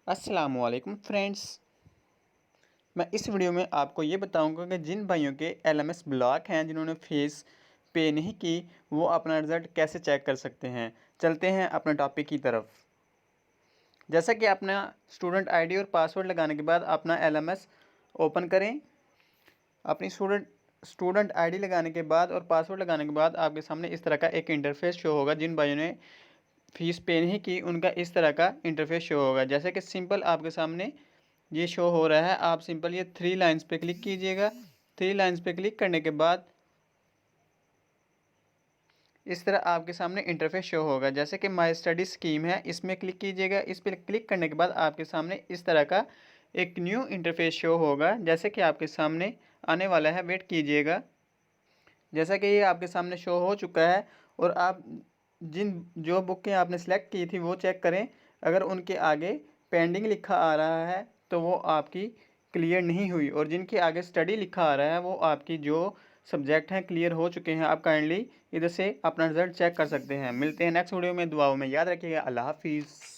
अस्सलामुअलैकुम फ्रेंड्स। मैं इस वीडियो में आपको ये बताऊंगा कि जिन भाइयों के एलएमएस ब्लॉक हैं, जिन्होंने फ़ीस पे नहीं की, वो अपना रिज़ल्ट कैसे चेक कर सकते हैं। चलते हैं अपने टॉपिक की तरफ। जैसा कि अपना स्टूडेंट आईडी और पासवर्ड लगाने के बाद अपना एलएमएस ओपन करें। अपनी स्टूडेंट आईडी लगाने के बाद और पासवर्ड लगाने के बाद आपके सामने इस तरह का एक इंटरफेस शो होगा। जिन भाइयों ने फ़ीस पे नहीं की, उनका इस तरह का इंटरफेस शो होगा। जैसे कि सिंपल आपके सामने ये शो हो रहा है। आप सिंपल ये 3 लाइन्स पे क्लिक कीजिएगा। 3 लाइन्स पे क्लिक करने के बाद इस तरह आपके सामने इंटरफेस शो होगा। जैसे कि माय स्टडी स्कीम है, इसमें क्लिक कीजिएगा। इस पर क्लिक करने के बाद आपके सामने इस तरह का एक न्यू इंटरफेस शो होगा। जैसे कि आपके सामने आने वाला है, वेट कीजिएगा। जैसा कि ये आपके सामने शो हो चुका है और आप जो बुकें आपने सेलेक्ट की थी वो चेक करें। अगर उनके आगे पेंडिंग लिखा आ रहा है तो वो आपकी क्लियर नहीं हुई, और जिनके आगे स्टडी लिखा आ रहा है वो आपकी जो सब्जेक्ट हैं क्लियर हो चुके हैं। आप काइंडली इधर से अपना रिजल्ट चेक कर सकते हैं। मिलते हैं नेक्स्ट वीडियो में। दुआओं में याद रखिएगा। अल्लाह हाफिज़।